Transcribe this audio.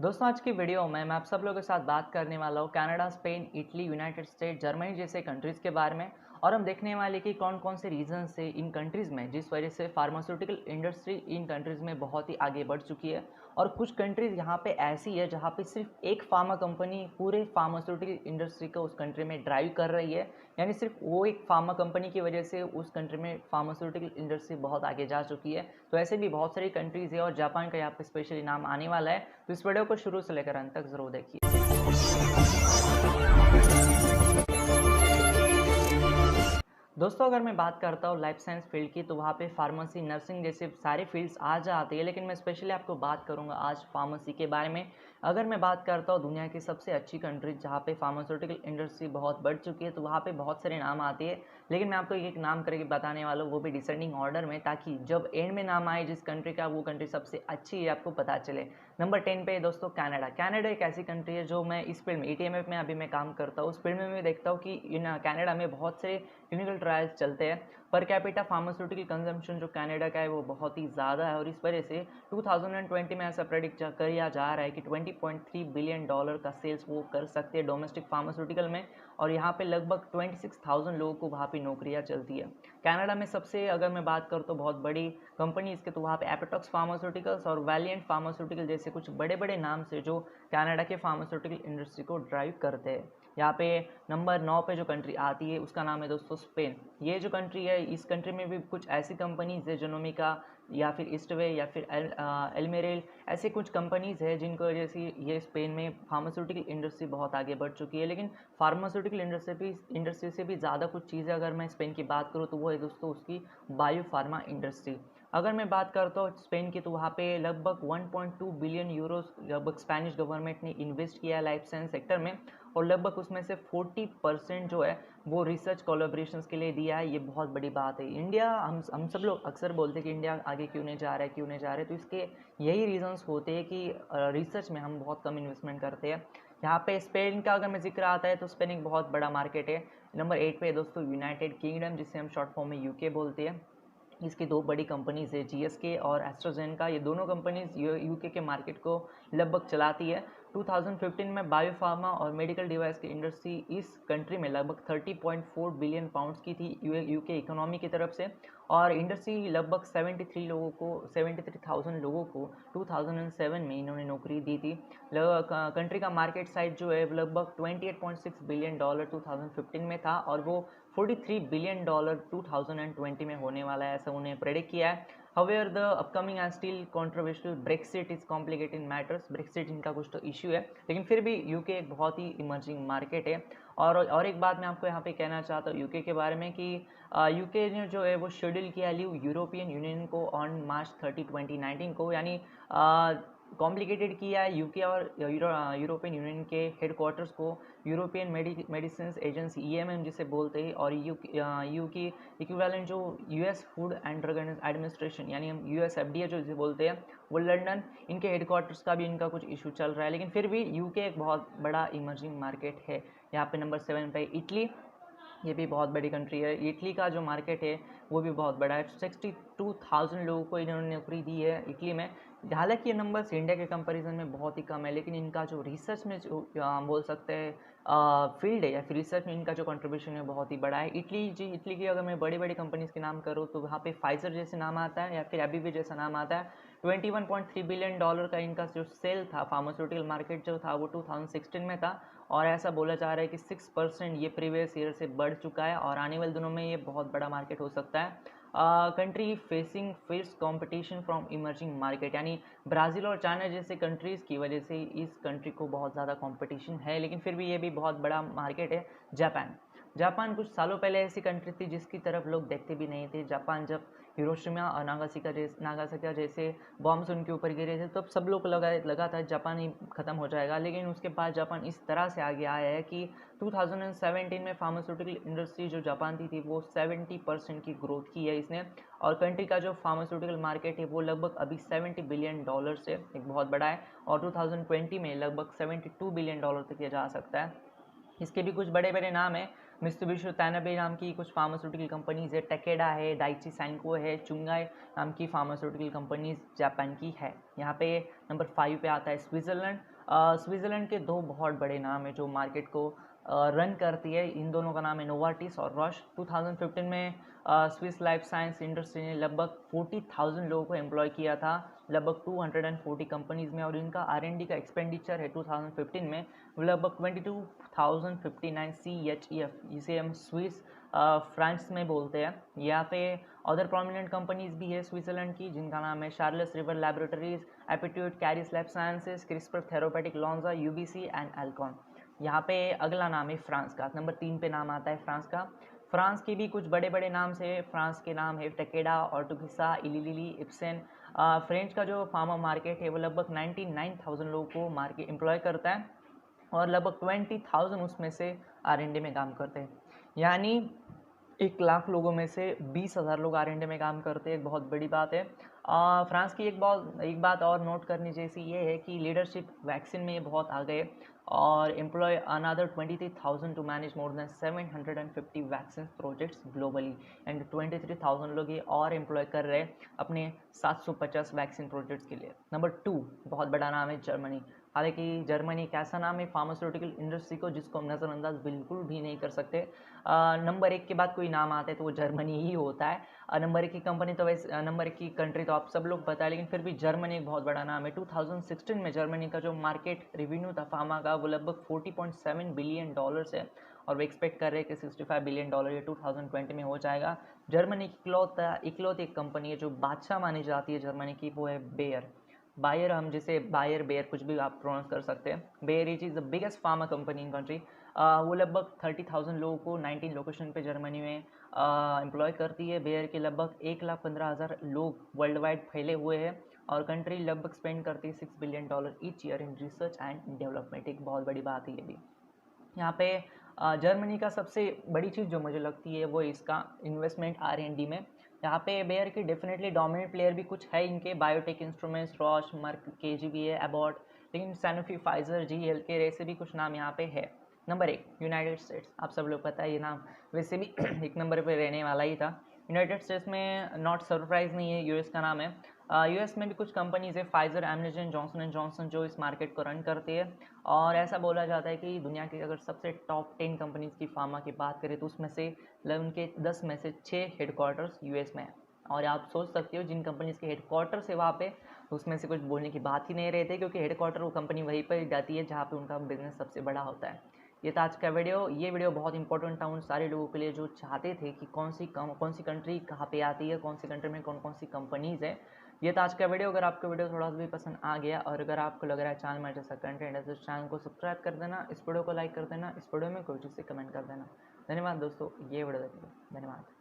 दोस्तों आज की वीडियो में मैं आप सब लोगों के साथ बात करने वाला हूँ Canada, Spain, Italy, United state, Germany जैसे कंट्रीज़ के बारे में। और हम देखने वाले कि कौन कौन से रीजन से इन कंट्रीज़ में जिस वजह से फार्मास्यूटिकल इंडस्ट्री इन कंट्रीज़ में बहुत ही आगे बढ़ चुकी है। और कुछ कंट्रीज़ यहाँ पे ऐसी है जहाँ पे सिर्फ एक फार्मा कंपनी पूरे फार्मास्यूटिकल इंडस्ट्री को उस कंट्री में ड्राइव कर रही है। यानी सिर्फ वो एक फार्मा कंपनी की वजह से उस कंट्री में फार्मास्यूटिकल इंडस्ट्री बहुत आगे जा चुकी है। तो ऐसे भी बहुत सारी कंट्रीज़ है और जापान का यहाँ पे स्पेशली नाम आने वाला है। तो इस वीडियो को शुरू से लेकर अंत तक ज़रूर देखिए। दोस्तों अगर मैं बात करता हूँ लाइफ साइंस फील्ड की तो वहाँ पे फार्मेसी, नर्सिंग जैसे सारे फील्ड्स आ जाती है, लेकिन मैं स्पेशली आपको बात करूँगा आज फार्मेसी के बारे में। अगर मैं बात करता हूँ दुनिया की सबसे अच्छी कंट्री जहाँ पे फार्मास्यूटिकल इंडस्ट्री बहुत बढ़ चुकी है, तो वहाँ पे बहुत सारे नाम आते हैं, लेकिन मैं आपको एक नाम करके बताने वाला हूँ, वो भी डिसेंडिंग ऑर्डर में, ताकि जब एंड में नाम आए जिस कंट्री का, वो कंट्री सबसे अच्छी है आपको पता चले। नंबर 10 पे दोस्तों कनाडा। कनाडा एक ऐसी कंट्री है जो मैं इस फील्ड में ईटीएमएफ में अभी मैं काम करता हूँ, उस फील्ड में मैं देखता हूँ कि इन कनाडा में बहुत से क्लिनिकल ट्रायल्स चलते हैं। पर कैपिटा फार्मास्यूटिकल कंजम्पशन जो कनाडा का है वो बहुत ही ज़्यादा है, और इस वजह से 2020 में ऐसा प्रेडिक्ट किया जा रहा है कि $20.3 बिलियन का सेल्स वो कर सकते हैं डोमेस्टिक फार्मास्यूटिकल में। और यहाँ पे लगभग 26,000 लोगों को वहाँ पे नौकरियाँ चलती है। कनाडा में सबसे अगर मैं बात करूँ तो बहुत बड़ी कंपनी इसके, तो वहाँ पे एपिटॉक्स फार्मास्यूटिकल्स और वैलिएंट फार्मास्यूटिकल जैसे कुछ बड़े बड़े नाम से जो कनाडा के फार्मास्यूटिकल इंडस्ट्री को ड्राइव करते हैं। यहाँ पे नंबर 9 पे जो कंट्री आती है उसका नाम है दोस्तों स्पेन। ये जो कंट्री है, इस कंट्री में भी कुछ ऐसी कंपनीज है, जेनोमिका या फिर ईस्टवे या फिर एलमेरेल, ऐसे कुछ कंपनीज है जिनको वजह से ये स्पेन में फार्मास्यूटिकल इंडस्ट्री बहुत आगे बढ़ चुकी है। लेकिन फार्मास्यूटिकल इंडस्ट्री से भी ज़्यादा कुछ चीज़ें अगर मैं स्पेन की बात करूँ तो वो है दोस्तों उसकी बायो फार्मा इंडस्ट्री। अगर मैं बात करता हूँ स्पेन की, तो वहाँ पे लगभग 1.2 बिलियन यूरोस लगभग स्पेनिश गवर्नमेंट ने इन्वेस्ट किया है लाइफ साइंस सेक्टर में, और लगभग उसमें से 40% जो है वो रिसर्च कोलैबोरेशंस के लिए दिया है। ये बहुत बड़ी बात है। इंडिया, हम सब लोग अक्सर बोलते हैं कि इंडिया आगे क्यों नहीं जा रहा है, क्यों नहीं जा रहे, तो इसके यही रीजंस होते हैं कि रिसर्च में हम बहुत कम इन्वेस्टमेंट करते हैं। यहाँ पे स्पेन का अगर मैं जिक्र आता है तो स्पेन एक बहुत बड़ा मार्केट है। नंबर 8 पे दोस्तों यूनाइटेड किंगडम, जिसे हम शॉर्ट फॉर्म में यूके बोलते हैं। इसकी दो बड़ी कंपनीज है, जीएसके और एस्ट्राजेनेका। ये दोनों कंपनीज यूके के मार्केट को लगभग चलाती है। 2015 में बायोफार्मा और मेडिकल डिवाइस की इंडस्ट्री इस कंट्री में लगभग 30.4 बिलियन पाउंड्स की थी यूके इकोनॉमी की तरफ से। और इंडस्ट्री लगभग 73,000 लोगों को 2007 में इन्होंने नौकरी दी थी। कंट्री का मार्केट साइज जो है लगभग $28.6 बिलियन 2015 में था, और वो $43 बिलियन 2020 में होने वाला है, ऐसा उन्हें प्रेडिक्ट किया है। However, the upcoming and still controversial Brexit is complicating matters. Brexit इनका कुछ तो इश्यू है, लेकिन फिर भी यूके एक बहुत ही इमर्जिंग मार्केट है। और एक बात मैं आपको यहाँ पे कहना चाहता हूँ यूके के बारे में कि यूके ने जो है वो शेड्यूल किया लीव यूरोपियन यूनियन को ऑन मार्च 30, 2019 को, यानी कॉम्प्लिकेटेड किया है यूके और यूरोपियन यूनियन के हेडक्वार्टर्स को यूरोपियन मेडिसिन एजेंसी ईएमएम जिसे बोलते हैं, और यू की इक्विवेलेंट जो US food and drug administration यानी हम यूएस एफडीए जो जिसे बोलते हैं, वो लंदन, इनके हेडक्वार्टर्स का भी इनका कुछ इशू चल रहा है। लेकिन फिर भी यूके एक बहुत बड़ा इमर्जिंग मार्केट है। यहाँ पे नंबर 7 पे इटली। ये भी बहुत बड़ी कंट्री है। इटली का जो मार्केट है वो भी बहुत बड़ा है। 62,000 लोगों को इन्होंने नौकरी दी है इटली में। हालांकि ये नंबर्स इंडिया के कंपैरिजन में बहुत ही कम है, लेकिन इनका जो रिसर्च में जो बोल सकते हैं फील्ड है या फिर रिसर्च में इनका जो कंट्रीब्यूशन है बहुत ही बड़ा है। इटली की अगर मैं बड़ी बड़ी कंपनीज के नाम करूँ तो वहाँ पे फाइजर जैसे नाम आता है या फिर एबीबी जैसा नाम आता है। $21.3 बिलियन का इनका जो सेल था, फार्मास्यूटिकल मार्केट जो था वो 2016 में था, और ऐसा बोला जा रहा है कि 6% ये प्रीवियस ईयर से बढ़ चुका है, और आने वाले दिनों में ये बहुत बड़ा मार्केट हो सकता है। Country facing fierce competition from emerging market, यानी ब्राज़ील और चाइना जैसे कंट्रीज़ की वजह से इस कंट्री को बहुत ज़्यादा कंपटीशन है, लेकिन फिर भी ये भी बहुत बड़ा मार्केट है। जापान कुछ सालों पहले ऐसी कंट्री थी जिसकी तरफ लोग देखते भी नहीं थे। जापान जब हिरोशिमा और नागासाकी जैसे बॉम्ब्स उनके ऊपर गिरे थे, तब सब लोग लगा था जापान ही ख़त्म हो जाएगा, लेकिन उसके बाद जापान इस तरह से आगे आया है कि 2017 में फार्मास्यूटिकल इंडस्ट्री जो जापान थी वो 70% की ग्रोथ की है इसने। और कंट्री का जो फार्मास्यूटिकल मार्केट है वो लगभग अभी $70 बिलियन से एक बहुत बड़ा है, और 2020 में लगभग $72 बिलियन तक किया जा सकता है। इसके भी कुछ बड़े बड़े नाम हैं। मित्सुबिशी तैनाबे नाम की कुछ फार्मास्यूटिकल कंपनीज है, टेकेडा है, डाइची सैंको है, चुंगाई नाम की फार्मास्यूटिकल कंपनीज जापान की है। यहाँ पे नंबर 5 पे आता है स्विट्ज़रलैंड। स्विट्ज़रलैंड के दो बहुत बड़े नाम है जो मार्केट को रन करती है, इन दोनों का नाम है नोवार्टिस और रॉश। 2015 में स्विस लाइफ साइंस इंडस्ट्री ने लगभग 40,000 लोगों को एम्प्लॉय किया था, लगभग 240 कंपनीज़ में, और इनका R&D का एक्सपेंडिचर है 2015 में लगभग 22,059 CHF, जिसे हम स्विस फ्रांस में बोलते हैं। यहाँ पे अदर प्रोमिनेंट कंपनीज भी है स्विट्ज़रलैंड की, जिनका नाम है Charles River Laboratories, Aptuit, Caris Life Sciences, CRISPR Therapeutics, Lonza, UBC and Alcon. यहाँ पे अगला नाम है फ्रांस का, नंबर 3 पे नाम आता है फ्रांस का। फ्रांस के भी कुछ बड़े बड़े नाम से, फ्रांस के नाम है टेकेडा, ऑर्टोगिसा, इलीलिली, इप्सन। फ्रेंच का जो फार्मा मार्केट है वो लगभग 99,000 लोगों को मार्केट एम्प्लॉय करता है, और लगभग 20,000 उसमें से R&D में काम करते हैं। यानी 1 लाख लोगों में से 20,000 लोग R&D में काम करते हैं, एक बहुत बड़ी बात है। फ्रांस की एक बात और नोट करनी जैसी ये है कि लीडरशिप वैक्सीन में ये बहुत आ गए, और employ another 23,000 to manage more than 750 vaccine projects globally, and 23,000 लोग ये और एम्प्लॉय कर रहे हैं अपने 750 वैक्सीन प्रोजेक्ट्स के लिए। नंबर 2 बहुत बड़ा नाम है जर्मनी। हालांकि जर्मनी एक ऐसा नाम है फार्मास्यूटिकल इंडस्ट्री को जिसको हम नज़रअंदाज बिल्कुल भी नहीं कर सकते। नंबर 1 के बाद कोई नाम आता है तो वो जर्मनी ही होता है। नंबर 1 की कंपनी तो वैसे नंबर 1 की कंट्री तो आप सब लोग पता है, लेकिन फिर भी जर्मनी एक बहुत बड़ा नाम है। 2016 में जर्मनी का जो मार्केट रिवेन्यू था फार्मा का वो लगभग $40.7 बिलियन है, और वो एक्सपेक्ट कर रहे हैं कि $65 बिलियन ये 2020 में हो जाएगा। जर्मनी की इकलौती एक कंपनी है जो बादशाह मानी जाती है जर्मनी की, वो है बेयर। बायर, हम जिसे बायर बेयर कुछ भी आप प्रोनाउंस कर सकते हैं। Bayer is the biggest pharma company in country. वो लगभग 30,000 लोगों को 19 लोकेशन पे जर्मनी में एम्प्लॉय करती है। बेयर के लगभग 1,15,000 लोग वर्ल्ड वाइड फैले हुए हैं, और कंट्री लगभग स्पेंड करती है $6 billion each year in research and development. एक बहुत बड़ी बात है ये भी। यहाँ पे जर्मनी का सबसे बड़ी चीज़ जो मुझे लगती है वो इसका इन्वेस्टमेंट R&D में। यहाँ पे बेयर की डेफिनेटली डोमिनेंट प्लेयर भी कुछ है इनके, biotech instruments, Roche, Merck, KGB है, एबॉट, लेकिन सैनोफी, फाइजर, जी हेल्थकेयर ऐसे भी कुछ नाम यहाँ पे है। नंबर 1 यूनाइटेड स्टेट्स, आप सब लोग पता है ये नाम वैसे भी एक नंबर पे रहने वाला ही था। यूनाइटेड स्टेट्स में नॉट सरप्राइज नहीं है, US का नाम है। US में भी कुछ कंपनीज है, फाइजर, एमनेजन, जॉनसन एंड जॉनसन, जो इस मार्केट को रन करती है। और ऐसा बोला जाता है कि दुनिया की अगर सबसे टॉप 10 कंपनीज की फार्मा की बात करें तो उसमें से उनके 10 में से 6 हेडक्वार्टर्स US में है। और आप सोच सकते हो जिन कंपनीज के हेडक्वार्टर्स है वहाँ पे, उसमें से कुछ बोलने की बात ही नहीं रहती, क्योंकि हेडक्वार्टर वो कंपनी वहीं पर जाती है जहाँ पे उनका बिजनेस सबसे बड़ा होता है। ये था आज का वीडियो। ये वीडियो बहुत इंपॉर्टेंट था उन सारे लोगों के लिए जो चाहते थे कि कौन सी कंट्री कहाँ पे आती है, कौन सी कंट्री में कौन कौन सी कंपनीज़ है। ये था आज का वीडियो। अगर आपको वीडियो थोड़ा सा भी पसंद आ गया, और अगर आपको लग रहा है चैनल में जैसा कंटेंट है तो चैनल को सब्सक्राइब कर देना, इस वीडियो को लाइक कर देना, इस वीडियो में कोई चीज़ से कमेंट कर देना। धन्यवाद दोस्तों, ये वीडियो देखिए, धन्यवाद।